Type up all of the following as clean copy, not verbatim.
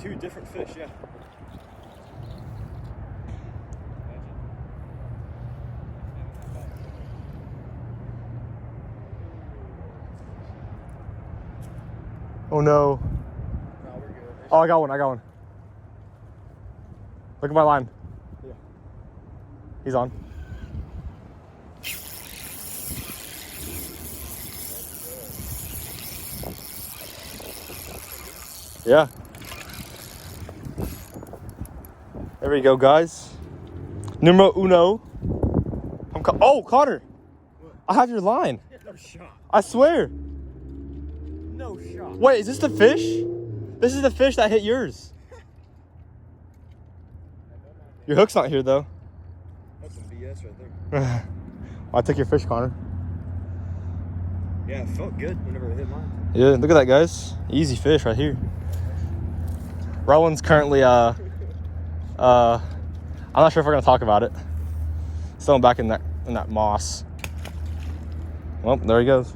two different fish, yeah. Oh no. No, we're good. Oh, I got one. Look at my line. Yeah. He's on. Yeah. There we go, guys. Numero uno. Oh, Connor. What? I have your line. No shot. I swear. No shot. Wait, is this the fish? This is the fish that hit yours. Your hook's not here, though. That's some BS right there. I took your fish, Connor. Yeah, it felt good whenever it hit mine. Yeah, look at that, guys. Easy fish right here. Rowan's currently, I'm not sure if we're gonna talk about it. Still back in that moss. Well, there he goes.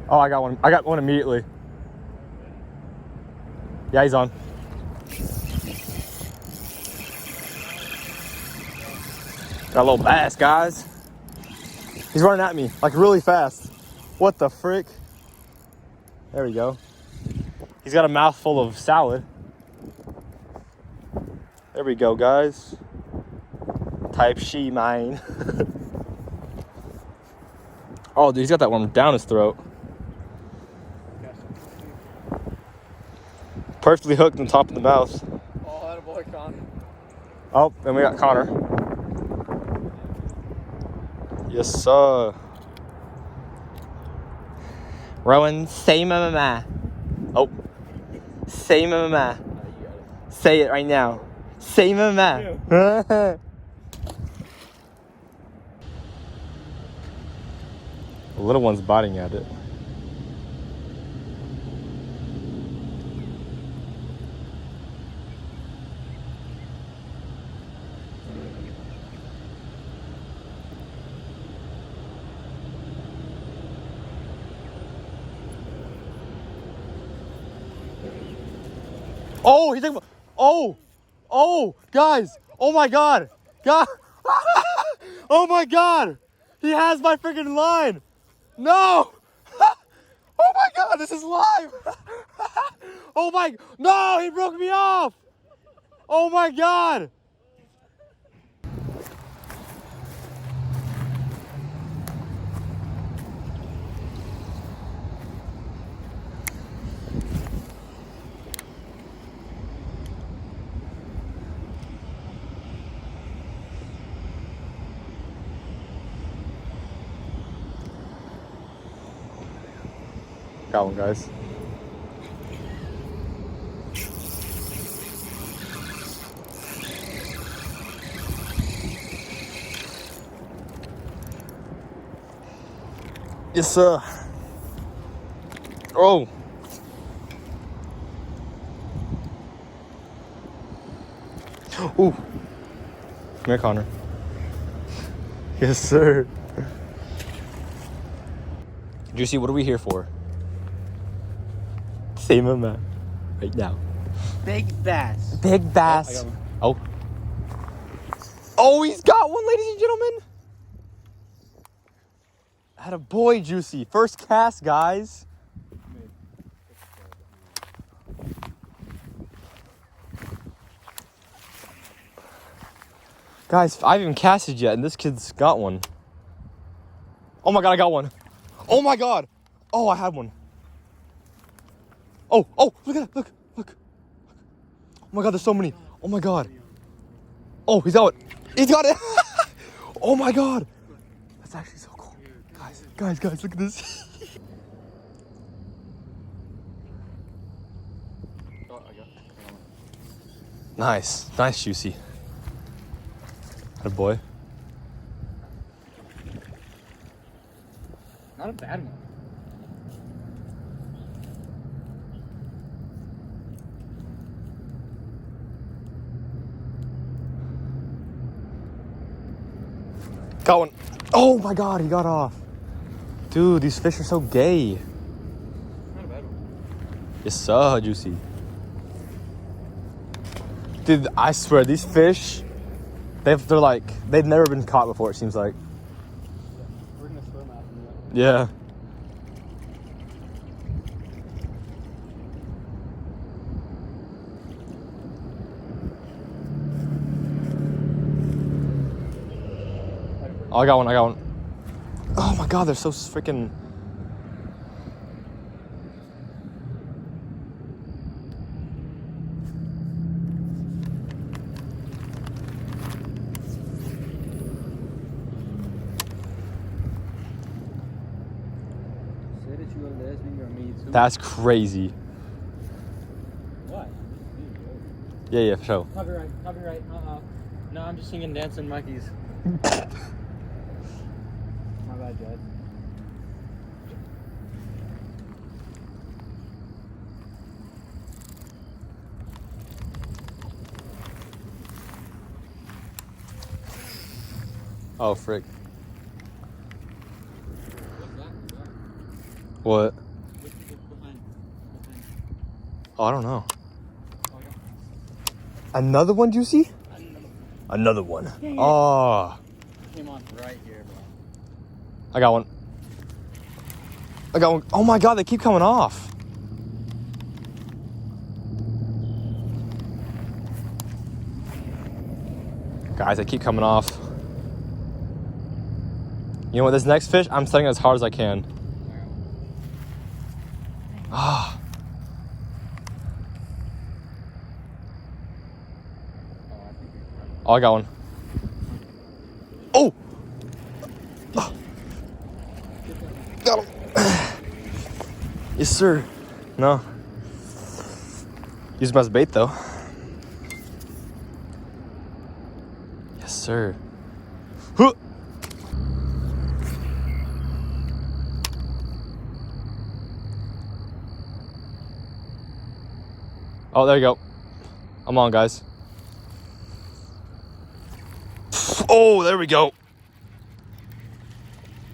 Oh, I got one. I got one immediately. Yeah, he's on. Got a little bass, guys. He's running at me, like really fast. What the frick? There we go. He's got a mouthful of salad. There we go, guys. Type she mine. Oh, dude, he's got that one down his throat. Perfectly hooked on top of the mouth. Oh, that a boy, Connor. Oh, then we got Connor. Yes, sir. Rowan, say mama. Oh. Say mama. Say it right now. Say mama. The little one's biting at it. Oh, he's like, oh, guys, oh my God, oh my God, he has my freaking line. No, oh my God, this is live. Oh my, no, he broke me off. Oh my God. Got one, guys. Yes, sir. Oh. Ooh. Come here, Connor. Yes, sir. Juicy, what are we here for? Same amount right now. Big bass. Big bass. Oh. Oh, he's got one, ladies and gentlemen. Had a boy, Juicy. First cast, guys. Guys, I haven't even casted yet, and this kid's got one. Oh my God, I got one. Oh my God. Oh, I had one. Oh, look at that. Look. Oh my God, there's so many. Oh my God. Oh, he's got it. He's got it. Oh my God. That's actually so cool. Guys, look at this. Nice, Juicy. Good boy. Not a bad one. Got one. Oh my God, he got off. Dude, these fish are so gay. Not a bad one. It's so juicy. Dude, I swear, these fish, they've never been caught before, it seems like. We're gonna swim after that. Yeah. Oh, I got one. Oh my god, they're so freaking... That's crazy. What? Yeah, for sure. Copyright. No, I'm just singing Dancing Monkeys. My bad, Jed. Oh, frick. What's that? What? Behind. Oh, I don't know. Oh, yeah. Another one, Juicy? Another one. Yeah. Oh. Came on right here, bro. I got one. Oh my god, they keep coming off. Guys, they keep coming off. You know what, this next fish, I'm setting it as hard as I can. Ah. Oh, I got one. Oh! Got him. Yes, sir. No. Use him as bait, though. Yes, sir. Huh. Oh, there you go. I'm on, guys. Oh, there we go.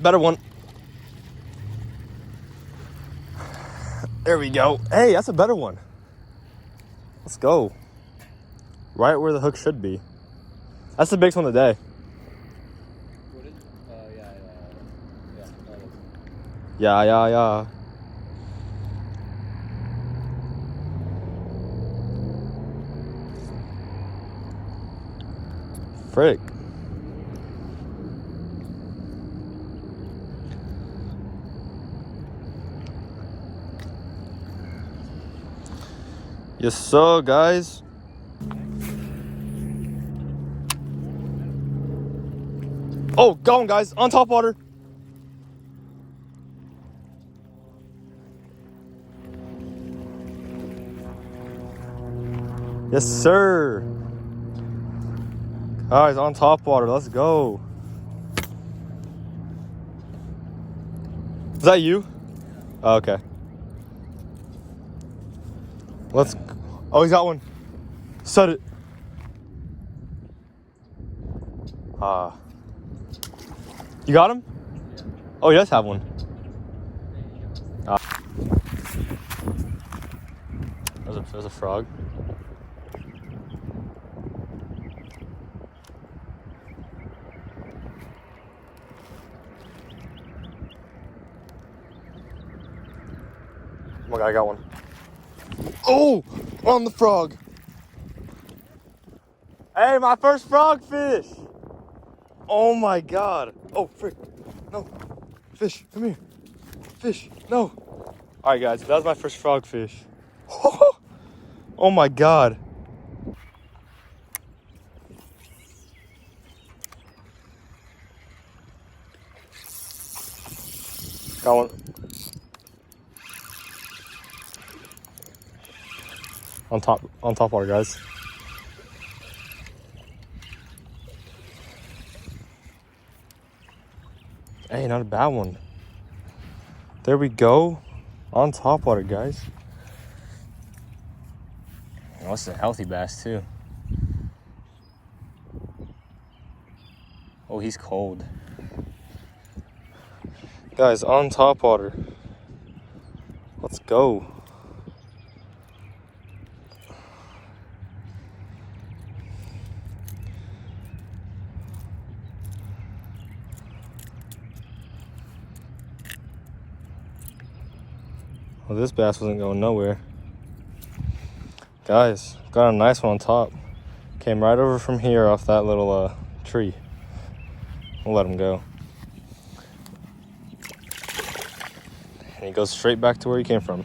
Better one. There we go. Hey, that's a better one. Let's go. Right where the hook should be. That's the biggest one of the day. What is it? Yeah. Frick. Yes, sir, guys. Oh, going, guys. On top water. Yes, sir. Guys, on top water. Let's go. Is that you? Oh, okay. Let's. Oh, he's got one. Set it. You got him? Yeah. Oh, he does have one. There's a frog. Oh my god, I got one. Oh, on the frog. Hey, my first frog fish. Oh my god. Oh, frick. No. Fish, come here. Fish, no. All right, guys, that was my first frog fish. Oh my god. Got one. On top water, guys. Hey, not a bad one. There we go. On top water, guys. Oh, this is a healthy bass, too. Oh, he's cold. Guys, on Topwater. Let's go. Well, this bass wasn't going nowhere. Guys, got a nice one on top. Came right over from here off that little tree. We'll let him go. And he goes straight back to where he came from.